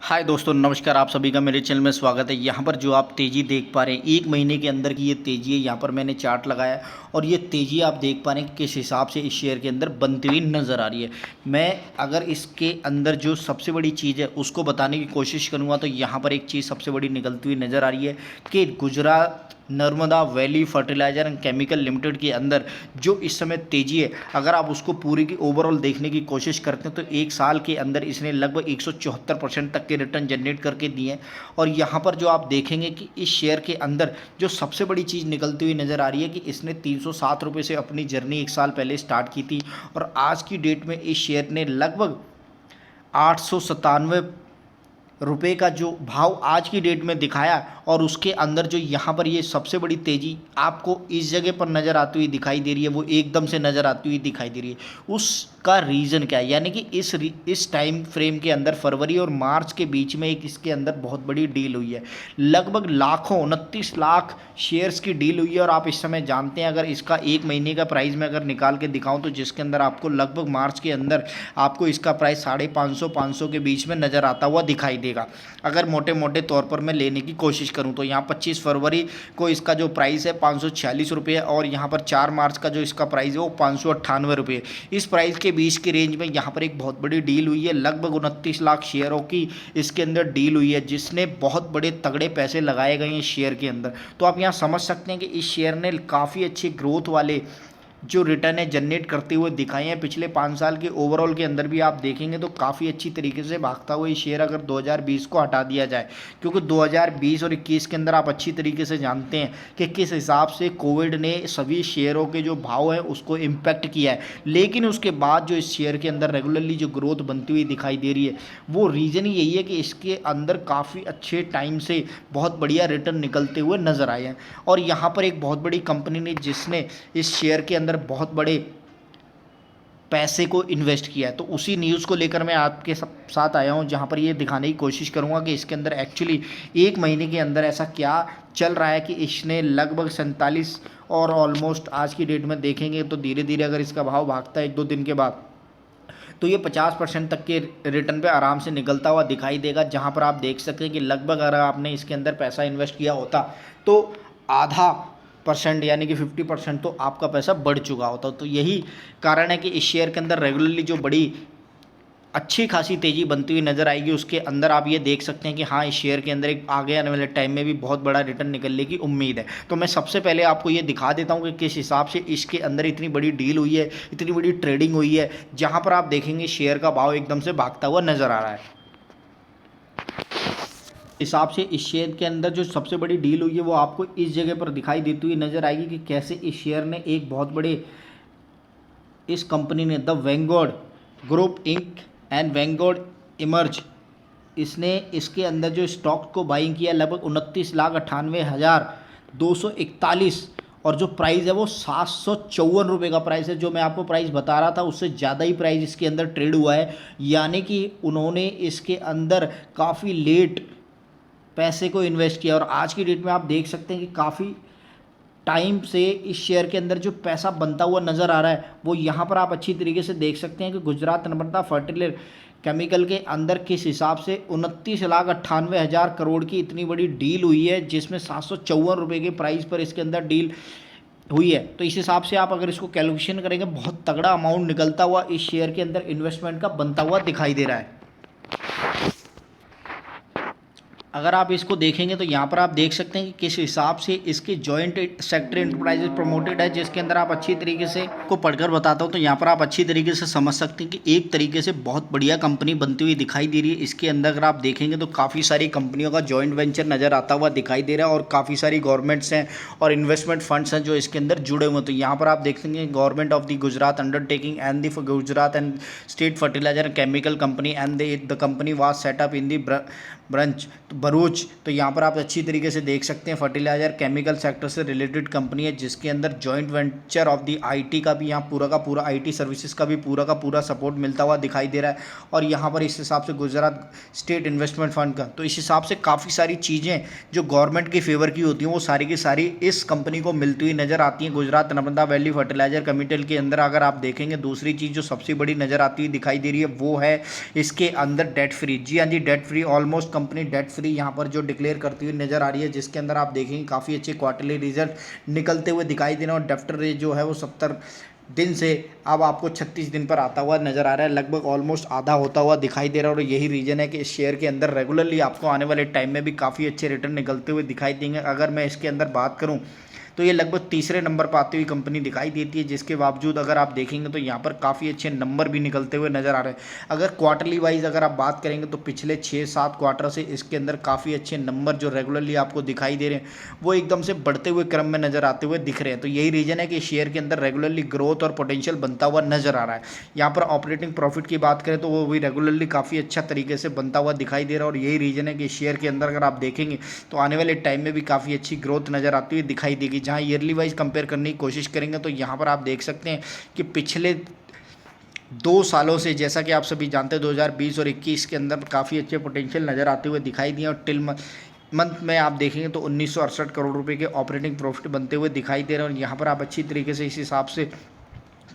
हाय दोस्तों, नमस्कार। आप सभी का मेरे चैनल में स्वागत है। यहाँ पर जो आप तेज़ी देख पा रहे हैं, एक महीने के अंदर की ये तेज़ी है। यहाँ पर मैंने चार्ट लगाया है और ये तेज़ी आप देख पा रहे हैं किस हिसाब से इस शेयर के अंदर बनती हुई नज़र आ रही है। मैं अगर इसके अंदर जो सबसे बड़ी चीज़ है उसको बताने की कोशिश करूँगा तो यहाँ पर एक चीज़ सबसे बड़ी निकलती हुई नज़र आ रही है कि Gujarat Narmada valley fertiliser and chemical limited के अंदर जो इस समय तेज़ी है, अगर आप उसको पूरी की ओवरऑल देखने की कोशिश करते हैं तो एक साल के अंदर इसने लगभग 174% तक के रिटर्न जनरेट करके दिए हैं। और यहाँ पर जो आप देखेंगे कि इस शेयर के अंदर जो सबसे बड़ी चीज़ निकलती हुई नज़र आ रही है कि इसने 307 रुपये से अपनी जर्नी एक साल पहले स्टार्ट की थी और आज की डेट में इस शेयर ने लगभग 897 रुपये का जो भाव आज की डेट में दिखाया और उसके अंदर जो यहाँ पर ये सबसे बड़ी तेज़ी आपको इस जगह पर नज़र आती हुई दिखाई दे रही है, वो एकदम से नज़र आती हुई दिखाई दे रही है। उसका रीज़न क्या है, यानी कि इस टाइम फ्रेम के अंदर फरवरी और मार्च के बीच में एक इसके अंदर बहुत बड़ी डील हुई है। लगभग लाखों 29 लाख शेयर्स की डील हुई है। और आप इस समय जानते हैं, अगर इसका एक महीने का प्राइस मैं अगर निकाल के दिखाऊं तो जिसके अंदर आपको लगभग मार्च के अंदर आपको इसका प्राइस 550 के बीच में नज़र आता हुआ दिखाई देगा। अगर मोटे मोटे तौर पर मैं लेने की कोशिश करूं तो यहाँ 25 फरवरी को इसका जो प्राइस है 546 रुपये और यहाँ पर 4 मार्च का जो इसका प्राइस है वो 598 रुपये। इस प्राइस के बीच की रेंज में यहाँ पर एक बहुत बड़ी डील हुई है। लगभग 29 लाख शेयरों की इसके अंदर डील हुई है, जिसने बहुत बड़े तगड़े पैसे लगाए गए हैं शेयर के अंदर। तो आप यहाँ समझ सकते हैं कि इस शेयर ने काफ़ी अच्छे ग्रोथ वाले जो रिटर्न है जनरेट करते हुए दिखाए हैं। पिछले 5 साल के ओवरऑल के अंदर भी आप देखेंगे तो काफ़ी अच्छी तरीके से भागता हुआ ये शेयर अगर 2020 को हटा दिया जाए, क्योंकि 2020 और 21 के अंदर आप अच्छी तरीके से जानते हैं कि किस हिसाब से कोविड ने सभी शेयरों के जो भाव है उसको इम्पैक्ट किया है। लेकिन उसके बाद जो इस शेयर के अंदर रेगुलरली जो ग्रोथ बनती हुई दिखाई दे रही है, वो रीज़न ही यही है कि इसके अंदर काफ़ी अच्छे टाइम से बहुत बढ़िया रिटर्न निकलते हुए नज़र आए हैं। और यहाँ पर एक बहुत बड़ी कंपनी ने जिसने इस शेयर के अंदर बहुत बड़े पैसे को इन्वेस्ट किया है, तो उसी न्यूज़ को लेकर मैं आपके साथ आया हूं, जहां पर ये दिखाने की कोशिश करूंगा कि इसके अंदर एक्चुअली एक महीने के अंदर ऐसा क्या चल रहा है कि इसने लगभग 47 और ऑलमोस्ट आज की डेट में देखेंगे तो धीरे धीरे अगर इसका भाव भागता है 1-2 दिन के बाद तो ये 50% तक के रिटर्न पे आराम से निकलता हुआ दिखाई देगा। जहां पर आप देख सकते हैं कि लगभग अगर आपने इसके अंदर पैसा इन्वेस्ट किया होता तो आधा परसेंट यानी कि 50% तो आपका पैसा बढ़ चुका होता। तो यही कारण है कि इस शेयर के अंदर रेगुलरली जो बड़ी अच्छी खासी तेज़ी बनती हुई नज़र आएगी। उसके अंदर आप ये देख सकते हैं कि हाँ, इस शेयर के अंदर एक आगे आने वाले टाइम में भी बहुत बड़ा रिटर्न निकलने की उम्मीद है। तो मैं सबसे पहले आपको ये दिखा देता हूँ कि किस हिसाब से इसके अंदर इतनी बड़ी डील हुई है, इतनी बड़ी ट्रेडिंग हुई है, जहाँ पर आप देखेंगे शेयर का भाव एकदम से भागता हुआ नज़र आ रहा है। हिसाब से इस शेयर के अंदर जो सबसे बड़ी डील हुई है वो आपको इस जगह पर दिखाई देती हुई नज़र आएगी कि कैसे इस शेयर ने एक बहुत बड़े इस कंपनी ने the Vanguard Group Inc and Vanguard Emerge, इसने इसके अंदर जो स्टॉक को बाइंग किया लगभग 29,98,241 और जो प्राइस है वो 754 रुपये का प्राइस है। जो मैं आपको प्राइस बता रहा था उससे ज़्यादा ही प्राइस इसके अंदर ट्रेड हुआ है, यानी कि उन्होंने इसके अंदर काफ़ी लेट पैसे को इन्वेस्ट किया। और आज की डेट में आप देख सकते हैं कि काफ़ी टाइम से इस शेयर के अंदर जो पैसा बनता हुआ नज़र आ रहा है वो यहाँ पर आप अच्छी तरीके से देख सकते हैं कि गुजरात नर्मदा फर्टिलाइजर केमिकल के अंदर किस हिसाब से 29,98,000 करोड़ की इतनी बड़ी डील हुई है, जिसमें 754 रुपये के प्राइस पर इसके अंदर डील हुई है। तो इस हिसाब से आप अगर इसको कैलकुलेशन करेंगे बहुत तगड़ा अमाउंट निकलता हुआ इस शेयर के अंदर इन्वेस्टमेंट का बनता हुआ दिखाई दे रहा है। अगर आप इसको देखेंगे तो यहाँ पर आप देख सकते हैं कि किस हिसाब से इसके जॉइंट सेक्टर एंटरप्राइजेज प्रमोटेड है, जिसके अंदर आप अच्छी तरीके से को पढ़कर बताता हूँ तो यहाँ पर आप अच्छी तरीके से समझ सकते हैं कि एक तरीके से बहुत बढ़िया कंपनी बनती हुई दिखाई दे रही है। इसके अंदर अगर आप देखेंगे तो काफ़ी सारी कंपनियों का जॉइंट वेंचर नज़र आता हुआ दिखाई दे रहा है और काफ़ी सारी गवर्नमेंट्स हैं और इन्वेस्टमेंट फंड्स हैं जो इसके अंदर जुड़े हुए हैं। तो यहाँ पर आप देखेंगे government of the Gujarat undertaking and the Gujarat and state fertilizer chemical company and the company was set up in the branch. तो भरूच, तो यहाँ पर आप अच्छी तरीके से देख सकते हैं फर्टिलाइजर केमिकल सेक्टर से रिलेटेड कंपनी है, जिसके अंदर joint venture of the IT का भी यहाँ पूरा का पूरा आईटी सर्विसेज का भी पूरा का पूरा सपोर्ट मिलता हुआ दिखाई दे रहा है। और यहाँ पर इस हिसाब से गुजरात स्टेट इन्वेस्टमेंट फंड का, तो इस हिसाब से काफ़ी सारी चीज़ें जो गवर्नमेंट की फेवर की होती हैं वो सारी की सारी इस कंपनी को मिलती हुई नज़र आती हैं। Gujarat Narmada valley fertilizer chemical के अंदर अगर आप देखेंगे, दूसरी चीज़ जो सबसे बड़ी नज़र आती हुई दिखाई दे रही है वो है इसके अंदर डेट फ्री। जी हाँ जी, debt free, almost company debt free यहाँ पर जो डिक्लेयर करती हुई नज़र आ रही है, जिसके अंदर आप देखेंगे काफ़ी अच्छे क्वार्टरली रिजल्ट निकलते हुए दिखाई दे रहे हैं। और डेप्ट रेट जो है वो 70 दिन से अब आपको 36 दिन पर आता हुआ नज़र आ रहा है, लगभग ऑलमोस्ट आधा होता हुआ दिखाई दे रहा है। और यही रीज़न है कि इस शेयर के अंदर रेगुलरली आपको आने वाले टाइम में भी काफ़ी अच्छे रिटर्न निकलते हुए दिखाई देंगे। अगर मैं इसके अंदर बात करूँ तो ये लगभग तीसरे नंबर पर आती हुई कंपनी दिखाई देती है, जिसके बावजूद अगर आप देखेंगे तो यहाँ पर काफ़ी अच्छे नंबर भी निकलते हुए नज़र आ रहे हैं। अगर क्वार्टरली वाइज अगर आप बात करेंगे तो पिछले 6-7 क्वार्टर से इसके अंदर काफ़ी अच्छे नंबर जो रेगुलरली आपको दिखाई दे रहे हैं वो एकदम से बढ़ते हुए क्रम में नज़र आते हुए दिख रहे हैं। तो यही रीज़न है कि शेयर के अंदर रेगुलरली ग्रोथ और पोटेंशियल बनता हुआ नज़र आ रहा है। यहाँ पर ऑपरेटिंग प्रॉफिट की बात करें तो वो भी रेगुलरली काफ़ी अच्छा तरीके से बनता हुआ दिखाई दे रहा है। और यही रीज़न है कि शेयर के अंदर अगर आप देखेंगे तो आने वाले टाइम में भी काफ़ी अच्छी ग्रोथ नज़र आती हुई दिखाई देगी। जहाँ ईयरली वाइज कंपेयर करने की कोशिश करेंगे तो यहाँ पर आप देख सकते हैं कि पिछले 2 सालों से, जैसा कि आप सभी जानते हैं, 2020 और 21 के अंदर काफ़ी अच्छे पोटेंशियल नज़र आते हुए दिखाई दिए। और टिल मंथ में आप देखेंगे तो 1968 करोड़ रुपए के ऑपरेटिंग प्रॉफिट बनते हुए दिखाई दे रहे हैं। और यहाँ पर आप अच्छी तरीके से इस हिसाब से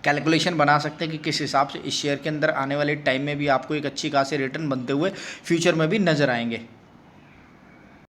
कैलकुलेशन बना सकते हैं कि किस हिसाब से इस शेयर के अंदर आने वाले टाइम में भी आपको एक अच्छी खासी रिटर्न बनते हुए फ्यूचर में भी नज़र आएंगे।